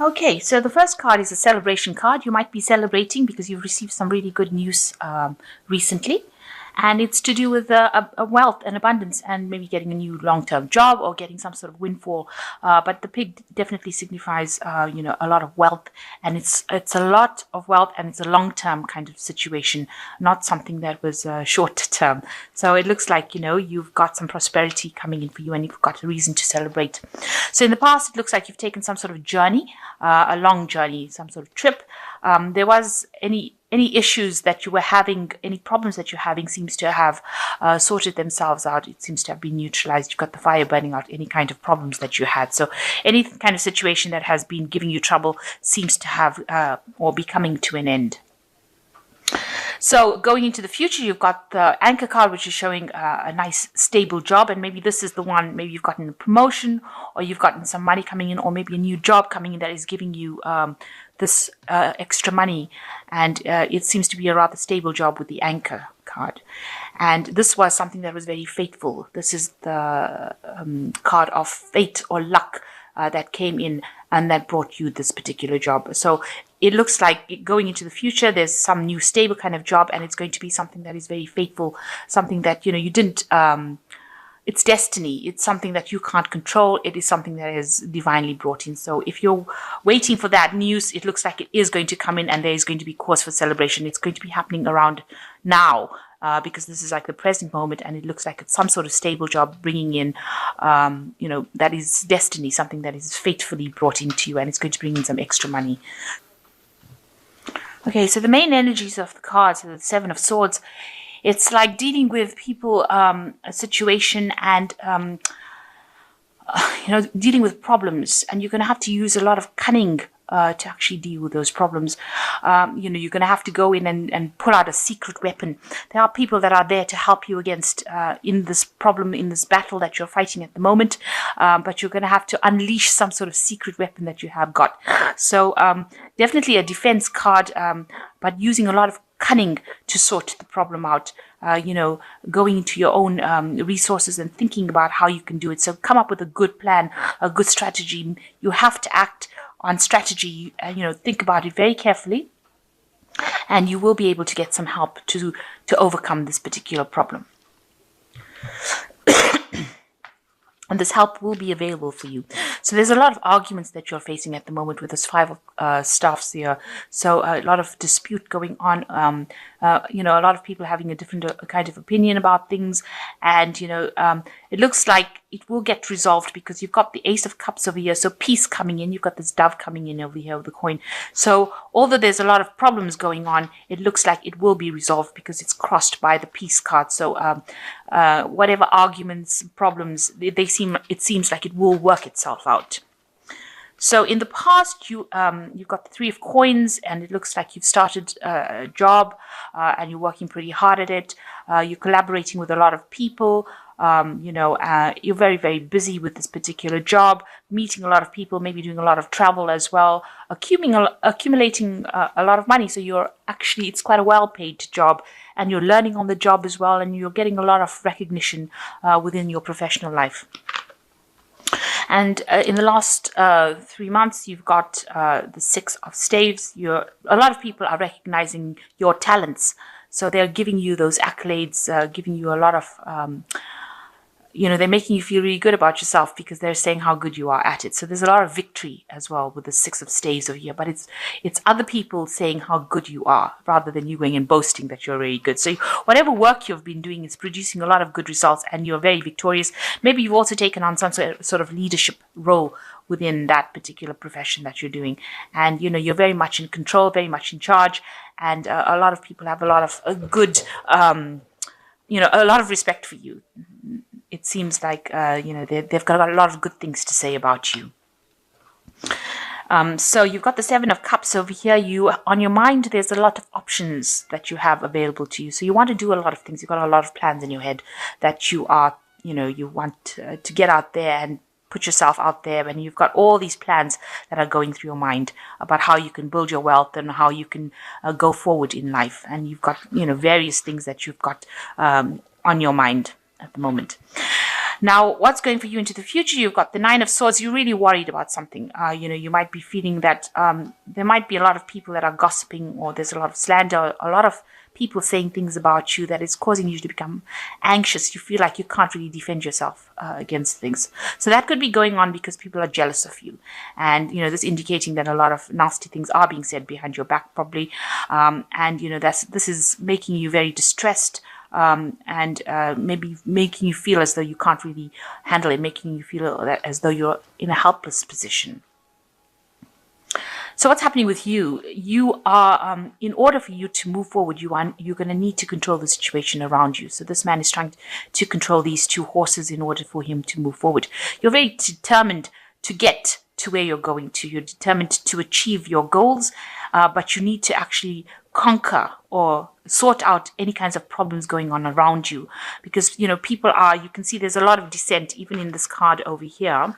Okay, so the first card is a celebration card. You might be celebrating because you've received some really good news recently. And it's to do with a wealth and abundance and maybe getting a new long-term job or getting some sort of windfall. But the pig definitely signifies, a lot of wealth, and it's a lot of wealth, and it's a long-term kind of situation, not something that was short-term. So it looks like, you've got some prosperity coming in for you, and you've got a reason to celebrate. So in the past, it looks like you've taken some sort of journey, a long journey, some sort of trip. There was any issues that you were having, any problems that you're having seems to have sorted themselves out. It seems to have been neutralized. You've got the fire burning out any kind of problems that you had. So any kind of situation that has been giving you trouble seems to have or be coming to an end. So going into the future, you've got the anchor card, which is showing a nice stable job. And maybe this is the one, maybe you've gotten a promotion, or you've gotten some money coming in, or maybe a new job coming in that is giving you this extra money. And it seems to be a rather stable job with the anchor card. And this was something that was very fateful. This is the card of fate or luck that came in and that brought you this particular job. So it looks like going into the future, there's some new stable kind of job, and it's going to be something that is very faithful, something that, you didn't, it's destiny. It's something that you can't control. It is something that is divinely brought in. So if you're waiting for that news, it looks like it is going to come in, and there is going to be cause for celebration. It's going to be happening around now. Because this is like the present moment, and it looks like it's some sort of stable job bringing in, that is destiny, something that is fatefully brought into you, and it's going to bring in some extra money. Okay, so the main energies of the cards are the Seven of Swords. It's like dealing with people, a situation, and dealing with problems, and you're going to have to use a lot of cunning to actually deal with those problems. You're going to have to go in and pull out a secret weapon. There are people that are there to help you against in this problem, in this battle that you're fighting at the moment, but you're going to have to unleash some sort of secret weapon that you have got. So definitely a defense card, but using a lot of cunning to sort the problem out, going into your own resources and thinking about how you can do it. So come up with a good plan, a good strategy. You have to act on strategy, think about it very carefully, and you will be able to get some help to overcome this particular problem. And this help will be available for you. So there's a lot of arguments that you're facing at the moment with this Five of Staffs here. So a lot of dispute going on. A lot of people having a different kind of opinion about things. And, it looks like it will get resolved because you've got the Ace of Cups over here. So peace coming in. You've got this dove coming in over here with the coin. So although there's a lot of problems going on, it looks like it will be resolved because it's crossed by the peace card. So whatever arguments, problems, it seems like it will work itself out. So in the past, you've got the Three of Coins, and it looks like you've started a job, and you're working pretty hard at it. You're collaborating with a lot of people. You're very, very busy with this particular job, meeting a lot of people, maybe doing a lot of travel as well, accumulating a lot of money. So it's quite a well-paid job, and you're learning on the job as well, and you're getting a lot of recognition within your professional life. And in the last 3 months, you've got the Six of Staves. A lot of people are recognizing your talents. So they're giving you those accolades, giving you a lot of, they're making you feel really good about yourself because they're saying how good you are at it. So there's a lot of victory as well with the Six of Staves over here. But it's other people saying how good you are rather than you going and boasting that you're really good. So whatever work you've been doing is producing a lot of good results, and you're very victorious. Maybe you've also taken on some sort of leadership role within that particular profession that you're doing. And, you're very much in control, very much in charge. And a lot of people have a lot of good, a lot of respect for you. It seems like, they've got a lot of good things to say about you. So you've got the Seven of Cups over here. On your mind, there's a lot of options that you have available to you. So you want to do a lot of things. You've got a lot of plans in your head that you want to get out there and put yourself out there, and you've got all these plans that are going through your mind about how you can build your wealth and how you can go forward in life. And you've got, various things that you've got on your mind at the moment. Now, what's going for you into the future? You've got the Nine of Swords. You're really worried about something. You might be feeling that there might be a lot of people that are gossiping, or there's a lot of slander, a lot of people saying things about you that is causing you to become anxious. You feel like you can't really defend yourself against things. So that could be going on because people are jealous of you. And, this indicating that a lot of nasty things are being said behind your back, probably. And, this is making you very distressed. And maybe making you feel as though you can't really handle it, making you feel that as though you're in a helpless position. So what's happening with you? You are, in order for you to move forward, you're going to need to control the situation around you. So this man is trying to control these two horses in order for him to move forward. You're very determined to get to where you're going to. You're determined to achieve your goals, but you need to actually conquer or sort out any kinds of problems going on around you. Because, people are, you can see there's a lot of dissent, even in this card over here.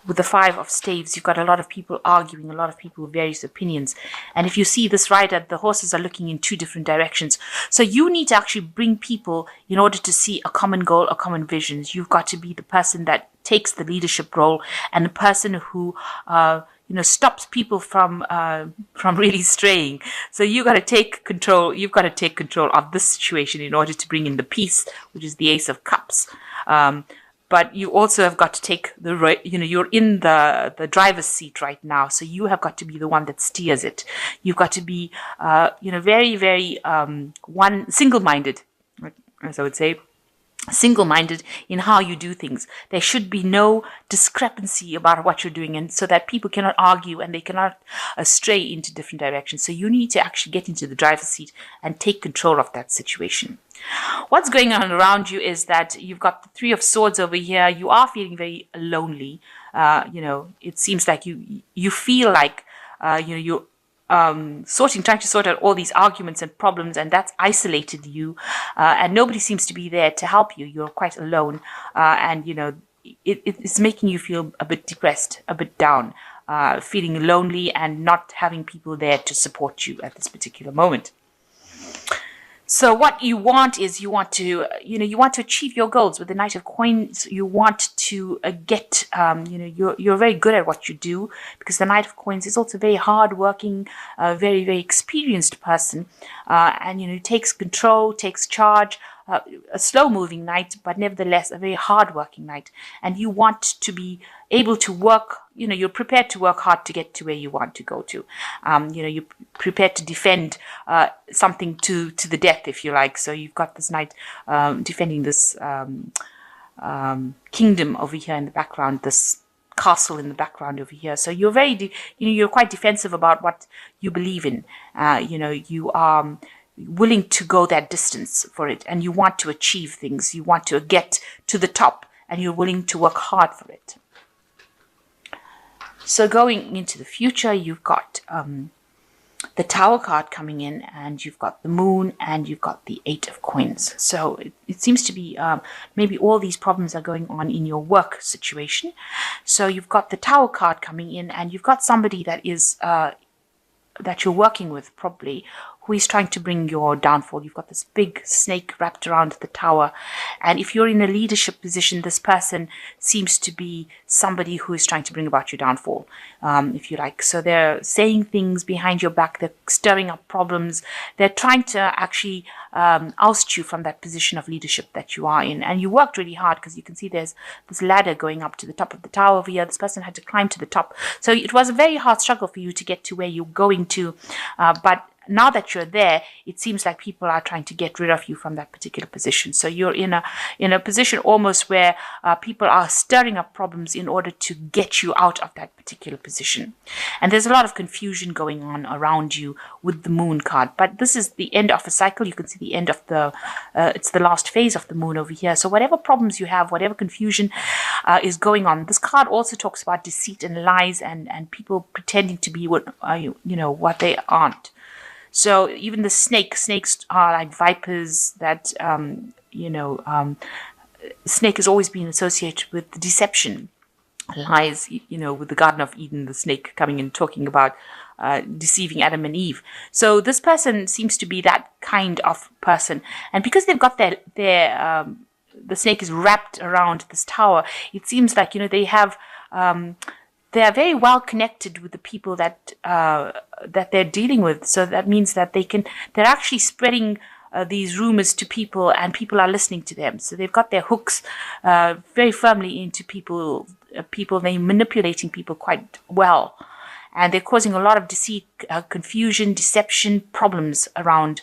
With the Five of Staves, you've got a lot of people arguing, a lot of people with various opinions. And if you see this rider, the horses are looking in two different directions. So you need to actually bring people in order to see a common goal, a common vision. You've got to be the person that takes the leadership role and the person who, stops people from really straying. So you got to take control. You've got to take control of this situation in order to bring in the peace, which is the Ace of Cups. But you also have got to take you're in the driver's seat right now. So you have got to be the one that steers it. You've got to be, very, very single-minded, as I would say. Single-minded in how you do things. There should be no discrepancy about what you're doing, and so that people cannot argue and they cannot stray into different directions. So you need to actually get into the driver's seat and take control of that situation. What's going on around you is that you've got the Three of Swords over here. You are feeling very lonely. It seems like you feel like you're trying to sort out all these arguments and problems, and that's isolated you, and nobody seems to be there to help you. You're quite alone, and it's making you feel a bit depressed, a bit down, feeling lonely and not having people there to support you at this particular moment. So what you want is you want to achieve your goals with the Knight of Coins. You want to get, you're very good at what you do, because the Knight of Coins is also a very hard-working, very, very experienced person, and takes control, takes charge. A slow-moving knight, but nevertheless a very hard-working knight. And you want to be able to work, you're prepared to work hard to get to where you want to go to. You're prepared to defend something to the death, if you like. So you've got this knight defending this kingdom over here in the background, this castle in the background over here. So you're you're quite defensive about what you believe in. You are willing to go that distance for it, and you want to achieve things. You want to get to the top, and you're willing to work hard for it. So going into the future, you've got the Tower card coming in, and you've got the Moon, and you've got the Eight of Coins. So it seems to be maybe all these problems are going on in your work situation. So you've got the Tower card coming in, and you've got somebody that is that you're working with, probably, who is trying to bring your downfall. You've got this big snake wrapped around the tower. And if you're in a leadership position, this person seems to be somebody who is trying to bring about your downfall, if you like. So they're saying things behind your back. They're stirring up problems. They're trying to actually oust you from that position of leadership that you are in. And you worked really hard, because you can see there's this ladder going up to the top of the tower over here. This person had to climb to the top. So it was a very hard struggle for you to get to where you're going to. But now that you're there, it seems like people are trying to get rid of you from that particular position. So you're in a position almost where people are stirring up problems in order to get you out of that particular position. And there's a lot of confusion going on around you with the Moon card. But this is the end of a cycle. You can see the end of it's the last phase of the Moon over here. So whatever problems you have, whatever confusion is going on, this card also talks about deceit and lies and people pretending to be what they aren't. So even the snakes are like vipers that, snake has always been associated with deception, lies, with the Garden of Eden, the snake coming and talking about deceiving Adam and Eve. So this person seems to be that kind of person. And because they've got their the snake is wrapped around this tower, it seems like, they have, they are very well connected with the people that that they're dealing with. So that means that they're actually spreading these rumors to people, and people are listening to them. So they've got their hooks very firmly into people. They're manipulating people quite well. And they're causing a lot of deceit, confusion, deception, problems around.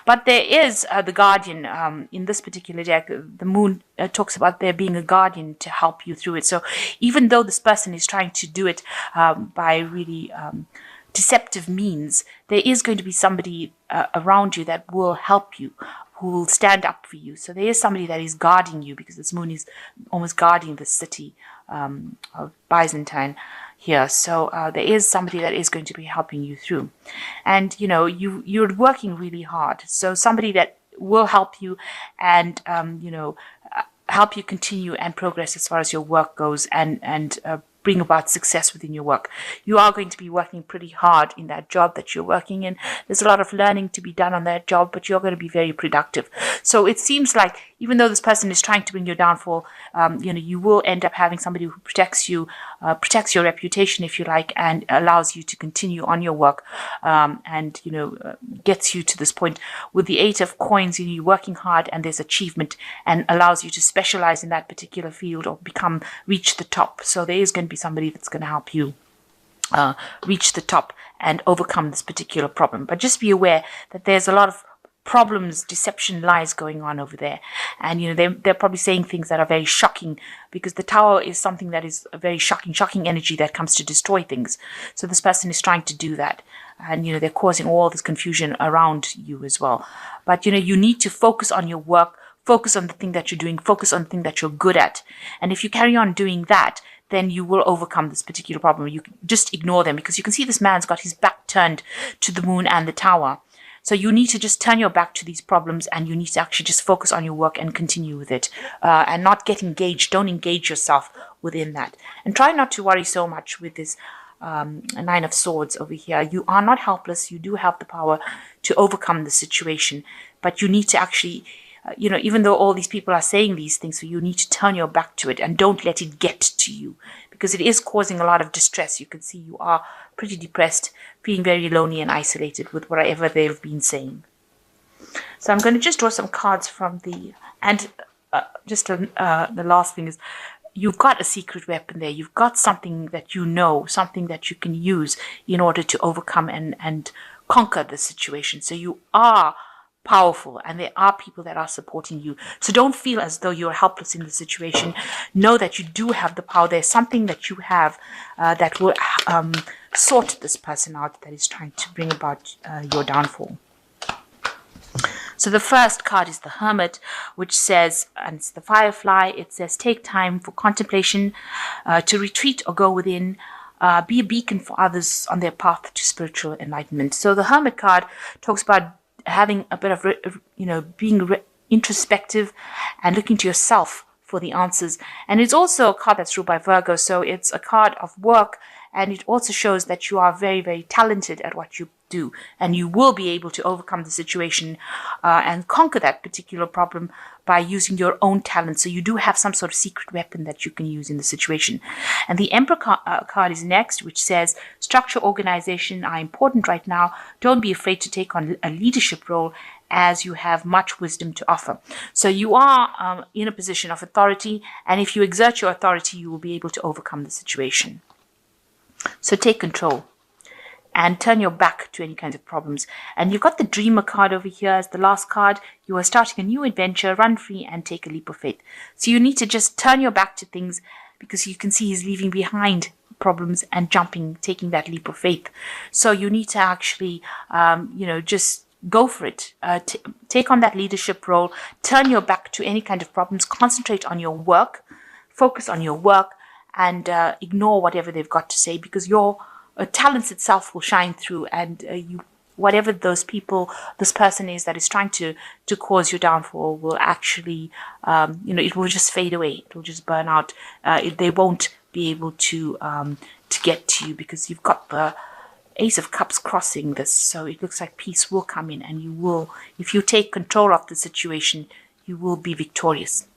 But there is the guardian in this particular deck. The moon talks about there being a guardian to help you through it. So even though this person is trying to do it by really deceptive means, there is going to be somebody around you that will help you, who will stand up for you. So there is somebody that is guarding you, because this moon is almost guarding the city of Byzantine here. So there is somebody that is going to be helping you through. And, you're working really hard. So somebody that will help you and, help you continue and progress as far as your work goes, and bring about success within your work. You are going to be working pretty hard in that job that you're working in. There's a lot of learning to be done on that job, but you're going to be very productive. So it seems like even though this person is trying to bring your downfall, you will end up having somebody who protects you, protects your reputation, if you like, and allows you to continue on your work, and gets you to this point. With the 8 of coins, you're working hard, and there's achievement, and allows you to specialize in that particular field or reach the top. So there is going to be somebody that's going to help you reach the top and overcome this particular problem. But just be aware that there's a lot of problems, deception, lies going on over there. And, they're probably saying things that are very shocking, because the tower is something that is a very shocking energy that comes to destroy things. So this person is trying to do that. And, they're causing all this confusion around you as well. But, you need to focus on your work, focus on the thing that you're doing, focus on the thing that you're good at. And if you carry on doing that, then you will overcome this particular problem. You can just ignore them, because you can see this man's got his back turned to the moon and the tower. So you need to just turn your back to these problems, and you need to actually just focus on your work and continue with it, and not get engaged. Don't engage yourself within that. And try not to worry so much with this 9 of Swords over here. You are not helpless. You do have the power to overcome the situation, but you need to actually, even though all these people are saying these things, so you need to turn your back to it and don't let it get to you, because it is causing a lot of distress. You can see you are pretty depressed, feeling very lonely and isolated with whatever they've been saying. So I'm going to just draw some cards from the, and the last thing is, you've got a secret weapon there. You've got something that something that you can use in order to overcome and conquer the situation. So you are powerful, and there are people that are supporting you. So don't feel as though you're helpless in the situation. Know that you do have the power. There's something that you have that will sort this person out that is trying to bring about your downfall. So the first card is the Hermit, which says, and it's the Firefly, it says, take time for contemplation, to retreat or go within, be a beacon for others on their path to spiritual enlightenment. So the Hermit card talks about having a bit of, being introspective and looking to yourself for the answers. And it's also a card that's ruled by Virgo, so it's a card of work, and it also shows that you are very, very talented at what you do, and you will be able to overcome the situation and conquer that particular problem by using your own talent. So you do have some sort of secret weapon that you can use in the situation. And the Emperor card is next, which says structure, organization are important right now. Don't be afraid to take on a leadership role, as you have much wisdom to offer. So you are in a position of authority, and if you exert your authority, you will be able to overcome the situation. So take control and turn your back to any kinds of problems. And you've got the Dreamer card over here as the last card. You are starting a new adventure, run free and take a leap of faith. So you need to just turn your back to things, because you can see he's leaving behind problems and taking that leap of faith. So you need to actually, just go for it. Take on that leadership role, turn your back to any kind of problems, concentrate on your work, focus on your work, and ignore whatever they've got to say, because your talents itself will shine through, and whatever this person is that is trying to cause your downfall will actually, it will just fade away. It will just burn out. They won't be able to get to you, because you've got the Ace of Cups crossing this. So it looks like peace will come in, and you will, if you take control of the situation, you will be victorious.